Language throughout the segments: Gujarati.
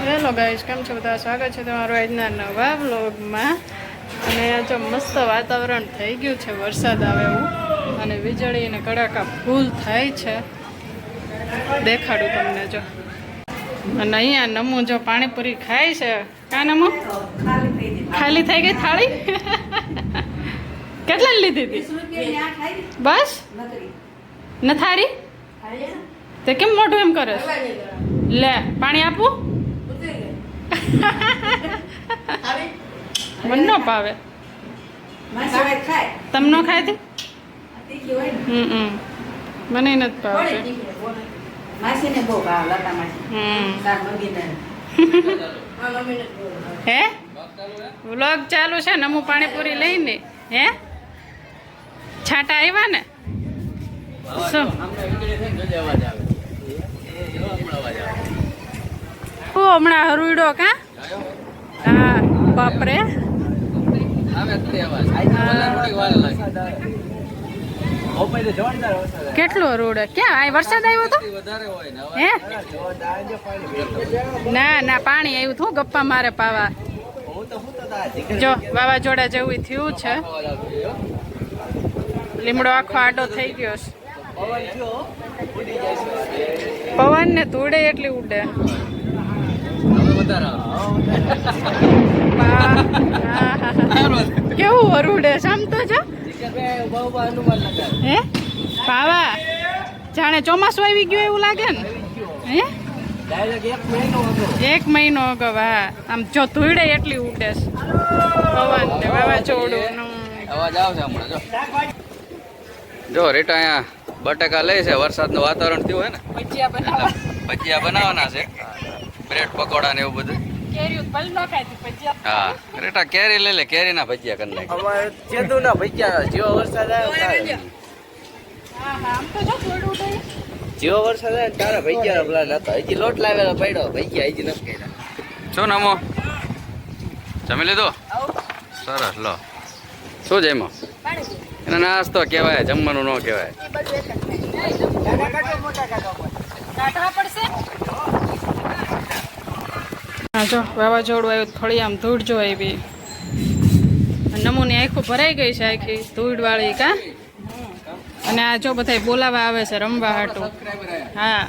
હેલો ગાઈસ, કેમ છો બધા? સ્વાગત છે તમારું આજના નવા વ્લોગમાં. અને આ જો મસ્ત વાતાવરણ થઈ ગયું છે, વરસાદ આવે એવું, અને વીજળી અને કડાકા ફૂલ થાય છે. દેખાડું તમને જો. અને અહીંયા નમુ જો પાણીપુરી ખાય છે. કા નમુ? ખાલી થઈ ગઈ થાળી? કેટલા લીધી હતી? બસ નથારી તે કેમ મોઢું એમ કરે? લે પાણી આપું? મને ન ભાવે. તમને ન ખાય? મને નથી ભાવતી. હે વ્લોગ ચાલુ છે. નમુ પાણીપુરી લઈને હે છાંટા આવ્યા ને શું? હમણાં હરુડો કા? હા બાપરે. કેટલું હરુડે? ક્યાં આ વરસાદ આવ્યો હતો? હે ના ના પાણી આવ્યું હતું. ગપ્પા મારે પાવા. જો વાવાઝોડા જેવું થયું છે. લીમડો આખો આડો થઈ ગયો છે. પવન ને ધૂળે એટલી ઉડે. કેવું વરુડે સમતો છો? હે પાવા જાણે ચોમાસું આવી ગયું એવું લાગે ને. હે 1 મહિનો અગાઉ. હા આમ જો ધૂળે એટલી ઉડે છે. પવન ને વાવાઝોડું. અવાજ આવશે હમણાં. જો રીટા અહીંયા બટાકા લે છે. વરસાદનું વાતાવરણ થયું હોય ને, ભજીયા બનાવવાના છે. બ્રેડ પકોડા ને એવું બધું. હા રીટા કેરી લઈ લે. કેરી ના ભજીયા કરી નાખે. જેદુના ભજીયા. જેવો વરસાદ આવ્યો જેવો વરસાદ આવ્યો તારા ભજીયા પ્લાન હતો. હજી લોટ લાવેલો પડ્યો. ભજીયા હજી નથી કર્યા. શું નામો? જમી લીધું? સરસ. લો શું જમ્યો? એનો નાસ્તો કહેવાય, જમવાનું ન કહેવાય. હા જો વાવાઝોડું આવ્યું. થોડી આમ ધૂળ જો આવી. નમૂની આખું ભરાઈ ગઈ છે, આખી ધૂળ વાળી કા. અને આ જો બધા બોલાવા આવે છે રમવા હાટું. હા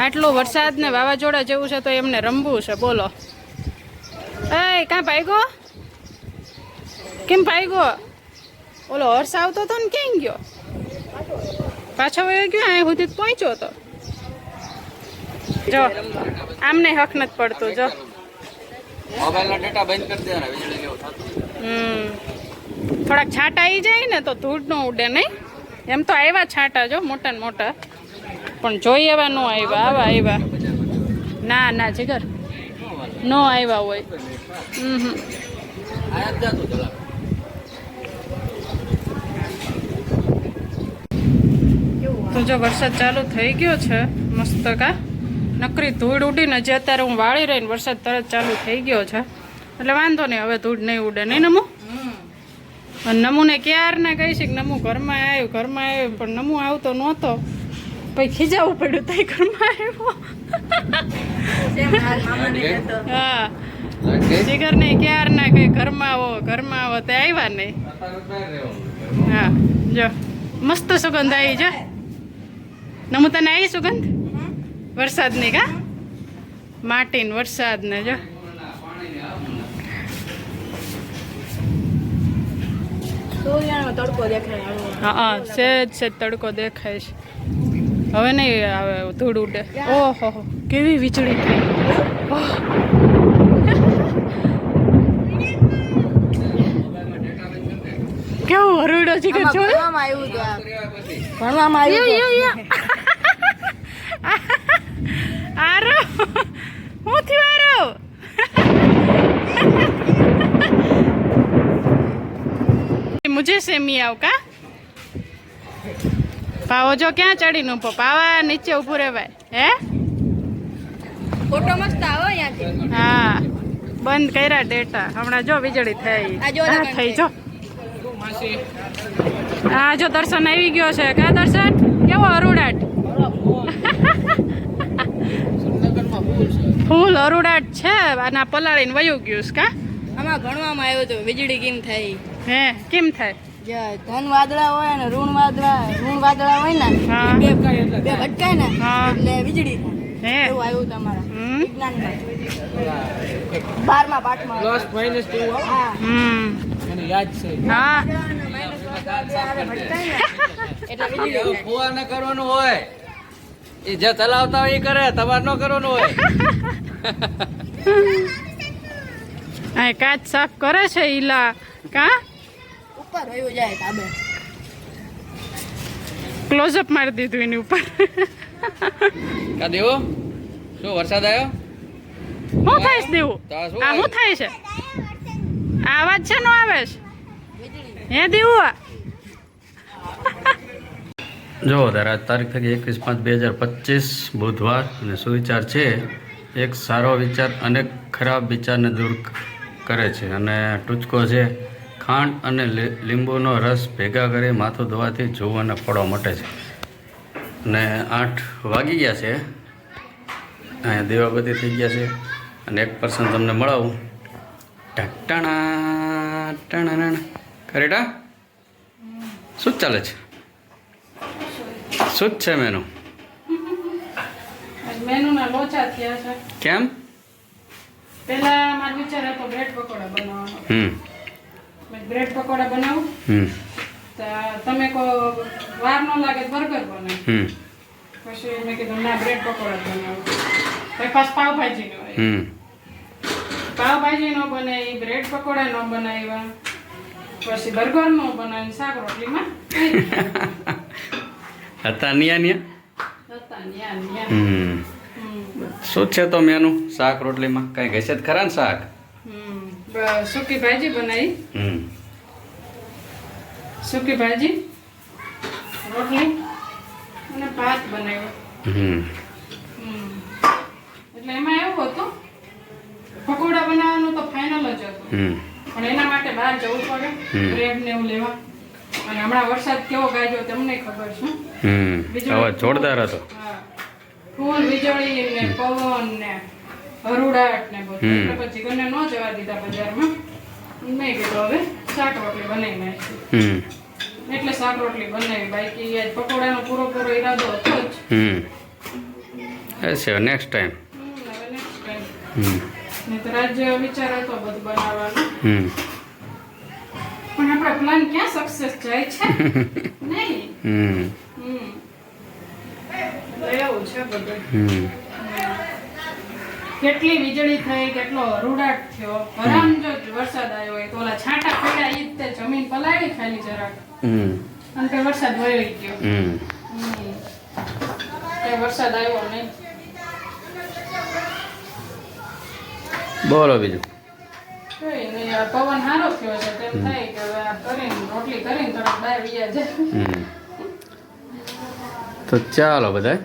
આટલો વરસાદ ને વાવાઝોડા જેવું છે તો એમને રમવું છે. બોલો એ કાં ભાગ્યો? કેમ ભાગ્યો? ઓલો હર્ષ આવતો હતો ને ક્યાં ગયો? પાછો વયો ગયો? અહીં સુધી પહોંચ્યો હતો. જો આમને હક નથી પડતું. જો મોબાઈલનો ડેટા બંધ કરી દેવાનો. વીજળી જેવું થતું. થોડાક છાંટા આવી જાય ને તો ધૂળ ન ઉડે નહીં. એમ તો આવ્યા છાંટા જો મોટા ને મોટા, પણ જોઈ એવા ન આવ્યા. આવા આવ્યા ના ના જીગર ન આવ્યા હોય. તો જો વરસાદ ચાલુ થઈ ગયો છે મસ્ત કા. નકરી ધૂળ ઉડીને જે અત્યારે હું વાળી રહીને વરસાદ તરત ચાલુ થઈ ગયો છે એટલે વાંધો નહીં. હવે ધૂળ નહીં ઉડે નહીં નમુ. નમુને ક્યારના કહી છે કે નમુ ઘરમાં આવ્યું પણ નમુ આવતો નહોતો. પછી ખીજાવું પડ્યું તઈ ઘરમાં આવ્યો. હા જીગર ને ક્યારના કઈ ઘરમાં આવો તે આવ્યા નહીં. હા જો મસ્ત સુગંધ આવી છે. નમુ તને આવી સુગંધ વરસાદની કા? માટીને વરસાદ ને જો હા સેજ તડકો દેખાય છે. હવે નહીં આવે ધૂળ ઉડે. ઓહો કેવી વીજળી થઈ. કેવું હરુડો છે કે છો? ભણવામાં આવ્યું. આરો હું થયું આરો? मुझे सेमी आव का पावो जो क्या चढ़ी नु पावा नीचे ऊपर रेवाय हे फोटो मस्त आવો યાથી. હા બંધ કર્યા ડેટા. હમણાં જો વીજળી થઈ. થઈ જો હા જો દર્શન આવી ગયો છે. કા દર્શન કેવો હરુડાટ? ફૂલ અરુડાટ છે અને આ પલાળીને વયું ગયું છે કા આમાં ગણવામાં આવ્યો તો વીજળી કેમ થાય હે કેમ થાય જે ધન વાદળા હોય ને ઋણ વાદળા હોય ને હા. એ બે ભટકાય ને હા. એટલે વીજળી થાય હે એવું આવ્યું તમારા હમ. વિજ્ઞાનમાં 12મા પાઠમાં પ્લસ માઇનસ જેવું હા હમ મને યાદ છે હા ભટકાય ને એટલે વીજળી થાય. ફુવા ન કરવાનું હોય એ જે ચલાવતા હોય એ કરે તમારે ન કરવાનું હોય આ કાચ સાફ કરે છે ઈલા કા ઉપર વયું જાય તાબે ક્લોઝઅપ મારી દીધું એની ઉપર કા દેવો શું વરસાદ આવ્યો શું થાય છે દેવું તો આ શું આ શું થાય છે આ અવાજ છે નો આવે છે હે દેવું જો તારા તારીખ થઈ 21/5/2025 બુધવાર અને સુવિચાર છે એક સારો વિચાર અનેક ખરાબ વિચારને દૂર કરે છે અને ટૂચકો છે ખાંડ અને લીંબુનો રસ ભેગા કરી માથું ધોવાથી જવું અને ફળો મટે છે અને 8 વાગી ગયા છે અહીંયા દેવાબતી થઈ ગયા છે અને એક પર્સન તમને મળાવું ટાણા ટાણા કરેટા શું ચાલે છે શું જ છે મેનુ મેનુના લોચા થયા છે કેમ પહેલા મારો વિચાર હતો બ્રેડ પકોડા બનાવવાનો મેં બ્રેડ પકોડા બનાવું તો તમે કહો વાર ન લાગે બર્ગર બનાવ પછી મેં કીધું ના બ્રેડ પકોડા જ બનાવું પછી પાછું પાવભાજી નો પાવભાજી નો બને બ્રેડ પકોડા નો બનાવ્યા પછી બર્ગર નો બનાવીને શાક રોટલીમાં હતા નિયા હતા ન્યા ન્યા શું છે તો મેનુ શાક રોટલીમાં કઈ ઘસે જ ખરા ને શાક સૂકી ભાજી બનાવી સૂકી ભાજી રોટલી અને ભાત બનાવ્યો એટલે એમાં એવું હતું પકોડા બનાવવાનું તો ફાઇનલ જ હતું પણ એના માટે બહાર જવું પડે બ્રેડ ને એવું લેવા અને હમણાં વરસાદ કેવો ગાજ્યો તમને ખબર છે અવાજ જોરદાર હતો હા. ફૂલ વીજળી ને પવન ને હરુડાટ ને બધું એટલે પછી ઘરને ન જવા દીધા બજારમાં મેં કીધું હવે શાક રોટલી બનાવી નાખી એટલે શાક રોટલી બનાવી બાકી આજ પકોડાનો પૂરો ઈરાદો હતો જ છે નેક્સ્ટ ટાઈમ હવે next time. નહીંતર આજ વિચાર હતો બધું બનાવવાનો પણ આપણા પ્લાન ક્યાં સક્સેસ જાય છે નહીં એટલે એવું છે બધું કેટલી વીજળી થઈ કેટલો હરુડાટ થયો હરામ જો વરસાદ આવ્યો હોય તો ઓલા છાંટા પડ્યા ઈ જ તે જમીન પલાળી ખાલી જરાક અને તે વરસાદ વયો ગયો કઈ વરસાદ આવ્યો નહીં બોલો બીજું કઈ નહીં આ પવન સારો થયો છે તેમ થાય કે હવે આ કરીને રોટલી કરીને તરત બહાર વ્યા જાય તો ચાલો બધાય